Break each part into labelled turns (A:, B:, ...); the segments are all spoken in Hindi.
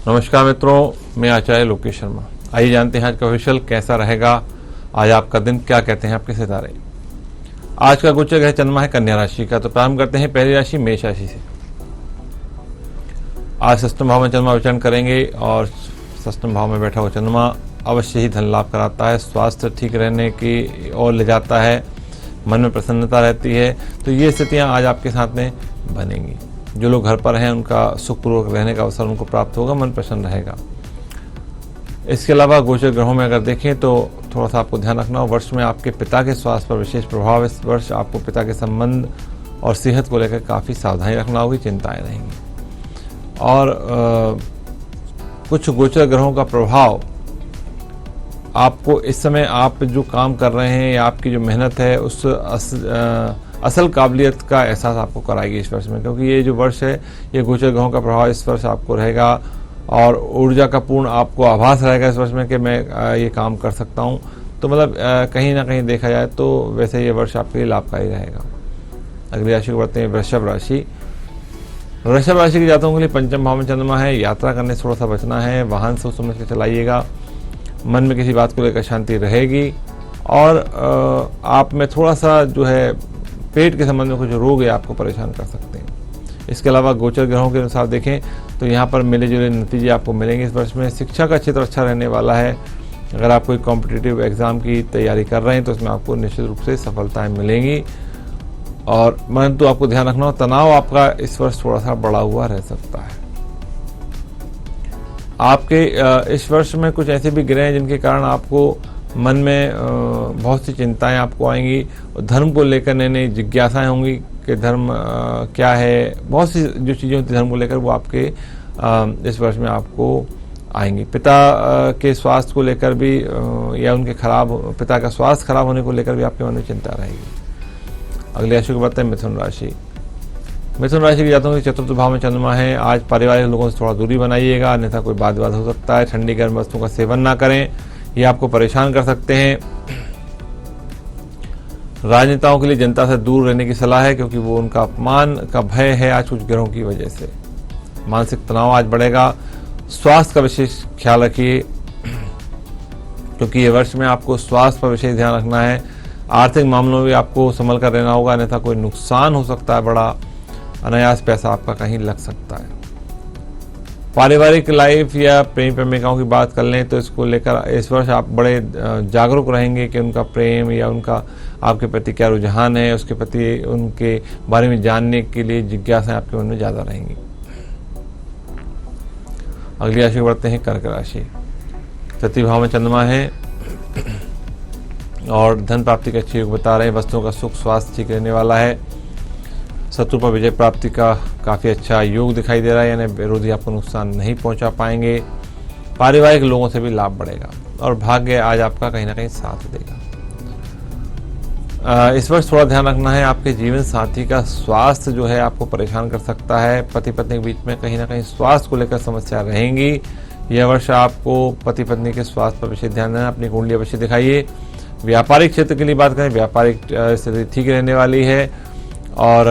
A: नमस्कार मित्रों, मैं आचार्य लोकेश शर्मा। आइए जानते हैं आज का विषय कैसा रहेगा। आज आपका दिन क्या कहते हैं आपके सितारे। आज का गोचर ग्रह चंद्रमा है कन्या राशि का। तो प्रारंभ करते हैं पहली राशि मेष राशि से। आज षष्ठम भाव में चंद्रमा विचरण करेंगे और षष्ठम भाव में बैठा हुआ चंद्रमा अवश्य ही धन लाभ कराता है, स्वास्थ्य ठीक रहने की ओर ले जाता है, मन में प्रसन्नता रहती है। तो ये स्थितियाँ आज आपके साथ में बनेंगी। जो लोग घर पर हैं उनका सुखपूर्वक रहने का अवसर उनको प्राप्त होगा, मन प्रसन्न रहेगा। इसके अलावा गोचर ग्रहों में अगर देखें तो थोड़ा सा आपको ध्यान रखना हो, वर्ष में आपके पिता के स्वास्थ्य पर विशेष प्रभाव। इस वर्ष आपको पिता के संबंध और सेहत को लेकर काफ़ी सावधानी रखना होगी, चिंताएं रहेंगी। और कुछ गोचर ग्रहों का प्रभाव आपको इस समय आप जो काम कर रहे हैं या आपकी जो मेहनत है उस असल काबिलियत का एहसास आपको कराएगी इस वर्ष में, क्योंकि ये जो वर्ष है ये गोचर ग्रहों का प्रभाव इस वर्ष आपको रहेगा और ऊर्जा का पूर्ण आपको आभास रहेगा इस वर्ष में कि मैं ये काम कर सकता हूँ। तो मतलब कहीं ना कहीं देखा जाए तो वैसे ये वर्ष आपके लिए लाभकारी रहेगा। अगली राशि को बढ़ते हैं वृषभ राशि। वृषभ राशि के जातकों के लिए पंचम भाव में चंद्रमा है। यात्रा करने से थोड़ा सा बचना है, वाहन सोच समझ के चलाइएगा, मन में किसी बात को लेकर शांति रहेगी और आप में थोड़ा सा जो है पेट के संबंध में कुछ रोग है आपको परेशान कर सकते हैं। इसके अलावा गोचर ग्रहों के अनुसार देखें तो यहाँ पर मिले जुले नतीजे आपको मिलेंगे इस वर्ष में। शिक्षा का क्षेत्र अच्छा रहने वाला है। अगर आप कोई कॉम्पिटिटिव एग्जाम की तैयारी कर रहे हैं तो उसमें आपको निश्चित रूप से सफलताएं मिलेंगी। और परंतु आपको ध्यान रखना हो, तनाव आपका इस वर्ष थोड़ा सा बढ़ा हुआ रह सकता है। आपके इस वर्ष में कुछ ऐसे भी ग्रह हैं जिनके कारण आपको मन में बहुत सी चिंताएं आपको आएंगी। धर्म को लेकर नई नई जिज्ञासाएं होंगी कि धर्म क्या है। बहुत सी जो चीज़ें होती धर्म को लेकर वो आपके इस वर्ष में आपको आएंगी। पिता के स्वास्थ्य को लेकर भी या उनके पिता का स्वास्थ्य खराब होने को लेकर भी आपके मन में चिंता रहेगी। अगली राशि को बताते हैं मिथुन राशि। मिथुन राशि के जातकों के चतुर्थ भाव में चंद्रमा है। आज पारिवारिक लोगों से थोड़ा दूरी बनाइएगा, अन्यथा कोई वाद विवाद हो सकता है। ठंडी गर्म वस्तुओं का सेवन ना करें, ये आपको परेशान कर सकते हैं। राजनेताओं के लिए जनता से दूर रहने की सलाह है, क्योंकि वो उनका अपमान का भय है आज कुछ ग्रहों की वजह से। मानसिक तनाव आज बढ़ेगा। स्वास्थ्य का विशेष ख्याल रखिए, क्योंकि ये वर्ष में आपको स्वास्थ्य पर विशेष ध्यान रखना है। आर्थिक मामलों में आपको संभल कर रहना होगा, अन्यथा कोई नुकसान हो सकता है। बड़ा अनायास पैसा आपका कहीं लग सकता है। पारिवारिक लाइफ या प्रेम प्रेमिकाओं की बात कर लें तो इसको लेकर इस वर्ष आप बड़े जागरूक रहेंगे कि उनका प्रेम या उनका आपके प्रति क्या रुझान है, उसके प्रति उनके बारे में जानने के लिए जिज्ञासाएं आपके मन में ज़्यादा रहेंगी। अगली राशि बढ़ते हैं कर्क राशि। तृतीय भाव में चंद्रमा है और धन प्राप्ति के अच्छे योग बता रहे हैं। वस्तुओं का सुख स्वास्थ्य ठीक रहने वाला है। शत्रु पर विजय प्राप्ति का काफ़ी अच्छा योग दिखाई दे रहा है, यानी विरोधी आपको नुकसान नहीं पहुंचा पाएंगे। पारिवारिक लोगों से भी लाभ बढ़ेगा और भाग्य आज आपका कहीं ना कहीं साथ देगा। इस वर्ष थोड़ा ध्यान रखना है, आपके जीवन साथी का स्वास्थ्य जो है आपको परेशान कर सकता है। पति पत्नी के बीच में कहीं ना कहीं स्वास्थ्य को लेकर समस्या रहेंगी। यह वर्ष आपको पति पत्नी के स्वास्थ्य पर विशेष ध्यान देना। अपनी कुंडली अवश्य दिखाइए। व्यापारिक क्षेत्र के लिए बात करें, व्यापारिक स्थिति ठीक रहने वाली है और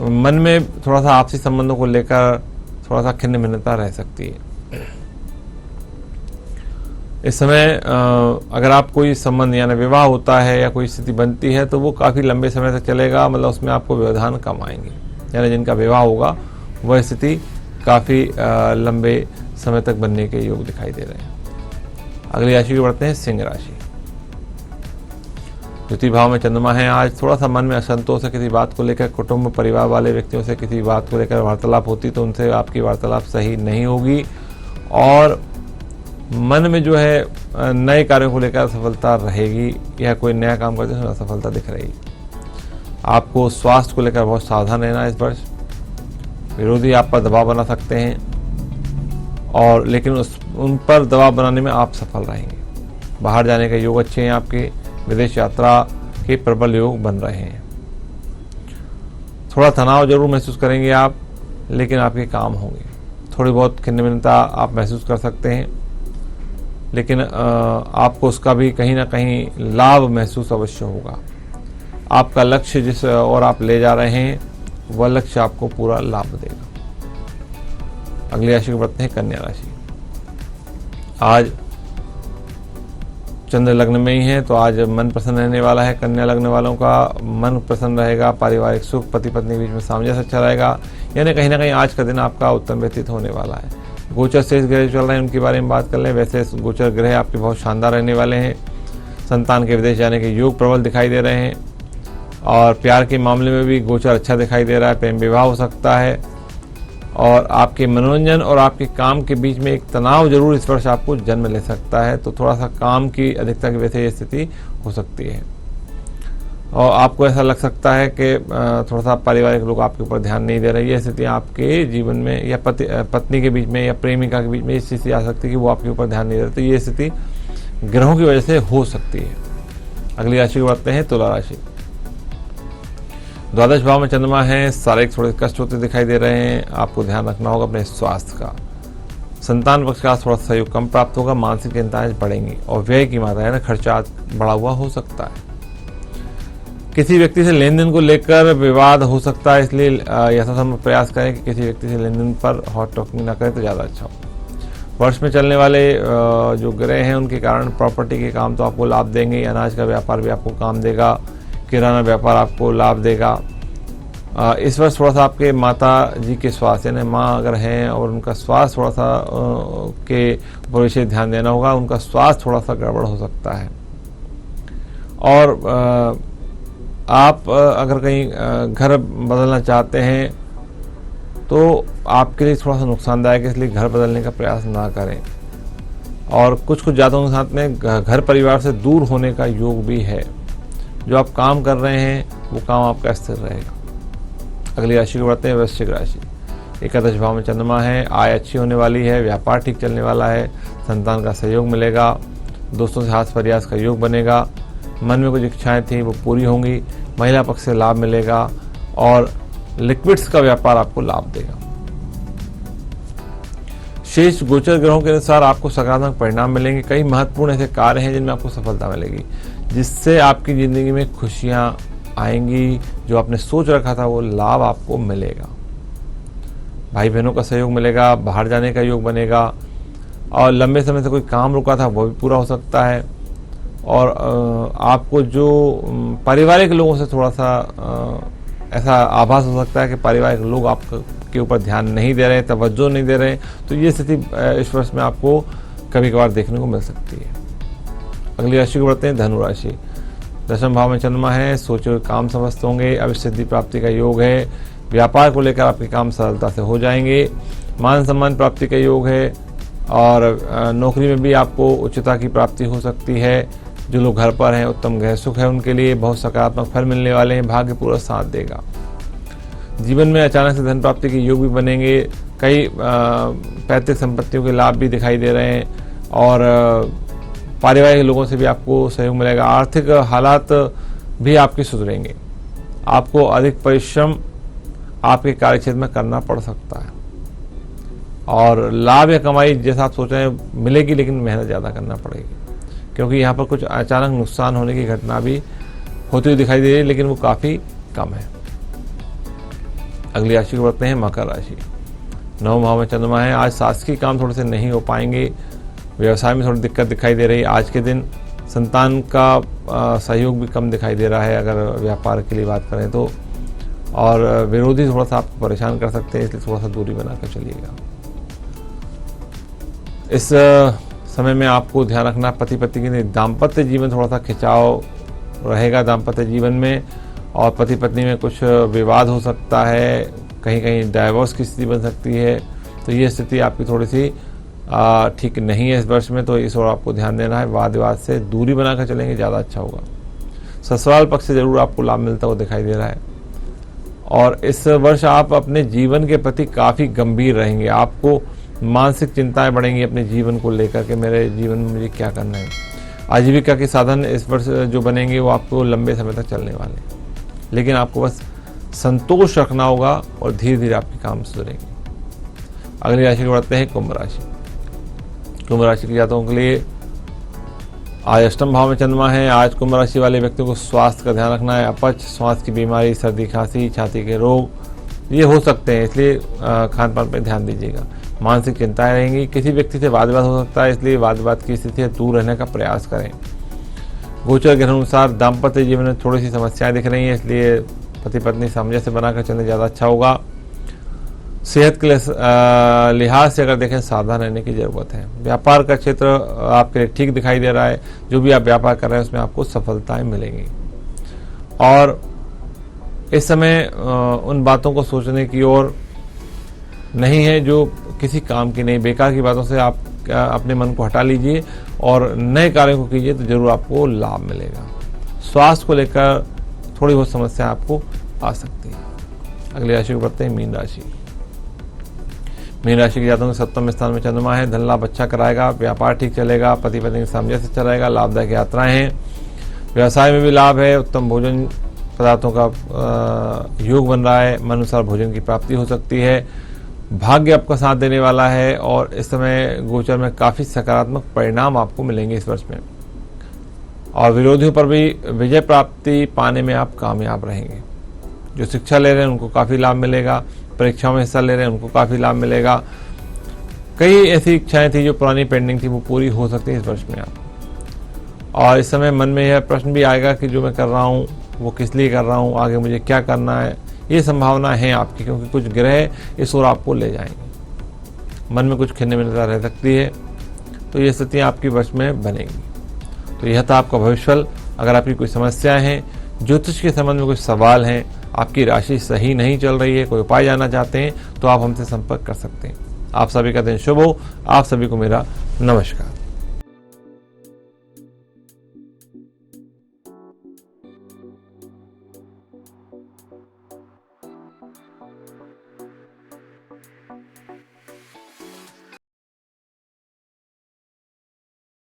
A: मन में थोड़ा सा आपसी संबंधों को लेकर थोड़ा सा खिन्न भिन्नता रह सकती है। इस समय अगर आप कोई संबंध यानी विवाह होता है या कोई स्थिति बनती है तो वो काफ़ी लंबे समय तक चलेगा, मतलब उसमें आपको व्यवधान कम आएंगे। यानी जिनका विवाह होगा वह स्थिति काफ़ी लंबे समय तक बनने के योग दिखाई दे रहे हैं। अगली राशि को बढ़ते हैं सिंह राशि। द्वितीय भाव में चंद्रमा है। आज थोड़ा सा मन में असंतोष है किसी बात को लेकर। कुटुंब परिवार वाले व्यक्तियों से किसी बात को लेकर वार्तालाप होती तो उनसे आपकी वार्तालाप सही नहीं होगी और मन में जो है नए कार्यों को लेकर असफलता रहेगी या कोई नया काम करते हैं असफलता दिख रही। आपको स्वास्थ्य को लेकर बहुत सावधान रहना है इस वर्ष। विरोधी आप पर दबाव बना सकते हैं और लेकिन उन पर दबाव बनाने में आप सफल रहेंगे। बाहर जाने के योग अच्छे हैं आपके। विदेश यात्रा के प्रबल योग बन रहे हैं। थोड़ा तनाव जरूर महसूस करेंगे आप, लेकिन आपके काम होंगे। थोड़ी बहुत खिन्न भिन्नता आप महसूस कर सकते हैं, लेकिन आपको उसका भी कहीं ना कहीं लाभ महसूस अवश्य होगा। आपका लक्ष्य जिस और आप ले जा रहे हैं वह लक्ष्य आपको पूरा लाभ देगा। अगली राशि को बढ़ते हैं कन्या राशि। आज चंद्र लग्न में ही है, तो आज मन प्रसन्न रहने वाला है। कन्या लग्न वालों का मन प्रसन्न रहेगा, पारिवारिक सुख, पति पत्नी के बीच में सामंजस्य अच्छा रहेगा। यानी कहीं ना कहीं आज का दिन आपका उत्तम व्यतीत होने वाला है। गोचर शेष ग्रह चल रहे हैं उनके बारे में बात कर लें। वैसे गोचर ग्रह आपके बहुत शानदार रहने वाले हैं। संतान के विदेश जाने के योग प्रबल दिखाई दे रहे हैं, और प्यार के मामले में भी गोचर अच्छा दिखाई दे रहा है। प्रेम विवाह हो सकता है, और आपके मनोरंजन और आपके काम के बीच में एक तनाव जरूर इस वर्ष आपको जन्म ले सकता है। तो थोड़ा सा काम की अधिकता की वजह से ये स्थिति हो सकती है, और आपको ऐसा लग सकता है कि थोड़ा सा पारिवारिक लोग आपके ऊपर ध्यान नहीं दे रहे। ये स्थिति आपके जीवन में या पत्नी के बीच में या प्रेमिका के बीच में इस स्थिति आ सकती है कि वो आपके ऊपर ध्यान नहीं दे रहे। तो ये स्थिति ग्रहों की वजह से हो सकती है। अगली राशि को बढ़ते हैं तुला राशि। द्वादश भाव में चंद्रमा है। शारीरिक थोड़े कष्ट होते दिखाई दे रहे हैं। आपको ध्यान रखना होगा अपने स्वास्थ्य का। संतान पक्ष का थोड़ा सहयोग कम प्राप्त होगा। मानसिक चिंताएं बढ़ेंगी, और व्यय की मात्रा है ना, खर्चा बढ़ा हुआ हो सकता है। किसी व्यक्ति से लेन देन को लेकर विवाद हो सकता है, इसलिए यथासंभव प्रयास करें कि किसी व्यक्ति से लेन देन पर हॉट टॉकिंग ना करें तो ज़्यादा अच्छा हो। वर्ष में चलने वाले जो ग्रह हैं उनके कारण प्रॉपर्टी के काम तो आपको लाभ देंगे। अनाज का व्यापार भी आपको काम देगा। किराना व्यापार आपको लाभ देगा। इस वर्ष थोड़ा सा आपके माता जी के स्वास्थ्य, यानी माँ अगर हैं और उनका स्वास्थ्य थोड़ा सा के ऊपर विशेष ध्यान देना होगा। उनका स्वास्थ्य थोड़ा सा गड़बड़ हो सकता है। और आप अगर कहीं घर बदलना चाहते हैं तो आपके लिए थोड़ा सा नुकसानदायक है, इसलिए घर बदलने का प्रयास ना करें। और कुछ जातकों के साथ में घर परिवार से दूर होने का योग भी है। जो आप काम कर रहे हैं वो काम आपका स्थिर रहेगा। अगली राशि को बढ़ते हैं वृश्चिक राशि। एकादश भाव में चंद्रमा है। आय अच्छी होने वाली है। व्यापार ठीक चलने वाला है। संतान का सहयोग मिलेगा। दोस्तों से हाथ प्रयास का योग बनेगा। मन में कुछ इच्छाएं थी वो पूरी होंगी। महिला पक्ष से लाभ मिलेगा, और लिक्विड्स का व्यापार आपको लाभ देगा। शेष गोचर ग्रहों के अनुसार आपको सकारात्मक परिणाम मिलेंगे। कई महत्वपूर्ण ऐसे कार्य हैं जिनमें आपको सफलता मिलेगी, जिससे आपकी जिंदगी में खुशियां आएंगी। जो आपने सोच रखा था वो लाभ आपको मिलेगा। भाई बहनों का सहयोग मिलेगा। बाहर जाने का योग बनेगा, और लंबे समय से कोई काम रुका था वो भी पूरा हो सकता है। और आपको जो पारिवारिक लोगों से थोड़ा सा ऐसा आभास हो सकता है कि पारिवारिक लोग आपके ऊपर ध्यान नहीं दे रहे, तवज्जो नहीं दे रहे। तो ये स्थिति इस वर्ष में आपको कभी कभार देखने को मिल सकती है। अगली राशि को बढ़ते हैं धनु राशि। दशम भाव में चंद्रमा है। सोचे हुए काम समस्त होंगे। अवश्य सिद्धि प्राप्ति का योग है। व्यापार को लेकर आपके काम सरलता से हो जाएंगे। मान सम्मान प्राप्ति का योग है, और नौकरी में भी आपको उच्चता की प्राप्ति हो सकती है। जो लोग घर पर हैं उत्तम गृह सुख है उनके लिए। बहुत सकारात्मक फल मिलने वाले हैं। भाग्य पूरा साथ देगा। जीवन में अचानक से धन प्राप्ति के योग भी बनेंगे। कई पैतृक संपत्तियों के लाभ भी दिखाई दे रहे हैं, और पारिवारिक लोगों से भी आपको सहयोग मिलेगा। आर्थिक हालात भी आपके सुधरेंगे। आपको अधिक परिश्रम आपके कार्यक्षेत्र में करना पड़ सकता है, और लाभ या कमाई जैसा आप सोच रहे हैं मिलेगी, लेकिन मेहनत ज़्यादा करना पड़ेगी, क्योंकि यहाँ पर कुछ अचानक नुकसान होने की घटना भी होती हुई दिखाई दे रही है, लेकिन वो काफ़ी कम है। अगली राशि को बढ़ते हैं मकर राशि। नवम भाव में चंद्रमा है। आज शासकीय काम थोड़े से नहीं हो पाएंगे। व्यवसाय में थोड़ी दिक्कत दिखाई दे रही है आज के दिन। संतान का सहयोग भी कम दिखाई दे रहा है अगर व्यापार के लिए बात करें तो, और विरोधी थोड़ा सा आपको परेशान कर सकते हैं, इसलिए थोड़ा सा दूरी बनाकर चलिएगा। इस समय में आपको ध्यान रखना पति पत्नी के दाम्पत्य जीवन थोड़ा सा खिंचाव रहेगा दाम्पत्य जीवन में, और पति पत्नी में कुछ विवाद हो सकता है। कहीं कहीं डाइवोर्स की स्थिति बन सकती है। तो ये स्थिति आपकी थोड़ी सी ठीक नहीं है इस वर्ष में, तो इस ओर आपको ध्यान देना है। वाद विवाद से दूरी बनाकर चलेंगे ज़्यादा अच्छा होगा। ससुराल पक्ष से जरूर आपको लाभ मिलता हुआ दिखाई दे रहा है, और इस वर्ष आप अपने जीवन के प्रति काफ़ी गंभीर रहेंगे। आपको मानसिक चिंताएं बढ़ेंगी अपने जीवन को लेकर के, मेरे जीवन में मुझे क्या करना है। आजीविका के साधन इस वर्ष जो बनेंगे वो आपको लंबे समय तक चलने वाले हैं, लेकिन आपको बस संतोष रखना होगा, और धीरे धीरे आपके काम सुधरेंगे। अगली राशि को बढ़ते हैं कुंभ राशि। कुंभ राशि के जातकों के लिए आज अष्टम भाव में चंद्रमा है। आज कुंभ राशि वाले व्यक्तियों को स्वास्थ्य का ध्यान रखना है। अपच, श्वास की बीमारी, सर्दी खांसी, छाती के रोग ये हो सकते हैं, इसलिए खान पान पर ध्यान दीजिएगा। मानसिक चिंताएं रहेंगी। किसी व्यक्ति से वाद विवाद हो सकता है, इसलिए वाद विवाद की स्थिति से दूर रहने का प्रयास करें। गोचर ग्रह अनुसार दाम्पत्य जीवन में थोड़ी सी समस्याएं दिख रही हैं, इसलिए पति पत्नी सामंजस्य बनाकर चलने ज़्यादा अच्छा होगा। सेहत के लिहाज से अगर देखें सावधान रहने की ज़रूरत है। व्यापार का क्षेत्र आपके लिए ठीक दिखाई दे रहा है। जो भी आप व्यापार कर रहे हैं उसमें आपको सफलताएं मिलेंगी। और इस समय उन बातों को सोचने की ओर नहीं है जो किसी काम की नहीं, बेकार की बातों से आप अपने मन को हटा लीजिए और नए कार्यों को कीजिए तो जरूर आपको लाभ मिलेगा। स्वास्थ्य को लेकर थोड़ी बहुत समस्या आपको आ सकती है। अगली राशि को बढ़ते हैं मीन राशि। मीन राशि के जातकों के सप्तम स्थान में चंद्रमा है। धन लाभ अच्छा कराएगा, व्यापार ठीक चलेगा, पति पत्नी के सामंजस्य अच्छा रहेगा, लाभदायक यात्राएं हैं, व्यवसाय में भी लाभ है, उत्तम भोजन पदार्थों का योग बन रहा है, मन अनुसार भोजन की प्राप्ति हो सकती है, भाग्य आपका साथ देने वाला है और इस समय गोचर में काफी सकारात्मक परिणाम आपको मिलेंगे इस वर्ष में। और विरोधियों पर भी विजय प्राप्ति पाने में आप कामयाब रहेंगे। जो शिक्षा ले रहे हैं उनको काफी लाभ मिलेगा, परीक्षाओं में हिस्सा ले रहे हैं उनको काफी लाभ मिलेगा। कई ऐसी इच्छाएं थी जो पुरानी पेंडिंग थी वो पूरी हो सकती है इस वर्ष में आप। और इस समय मन में यह प्रश्न भी आएगा कि जो मैं कर रहा हूँ वो किस लिए कर रहा हूँ, आगे मुझे क्या करना है। ये संभावना है आपकी, क्योंकि कुछ ग्रह इस ओर आपको ले जाएंगे। मन में कुछ खिन्न भिन्नता रह सकती है, तो ये स्थितियाँ आपकी वश में बनेंगी। तो यह था आपका भविष्यफल। अगर आपकी कोई समस्याएं हैं, ज्योतिष के संबंध में कुछ सवाल हैं, आपकी राशि सही नहीं चल रही है, कोई उपाय जानना चाहते हैं तो आप हमसे संपर्क कर सकते हैं। आप सभी का दिन शुभ हो। आप सभी को मेरा नमस्कार।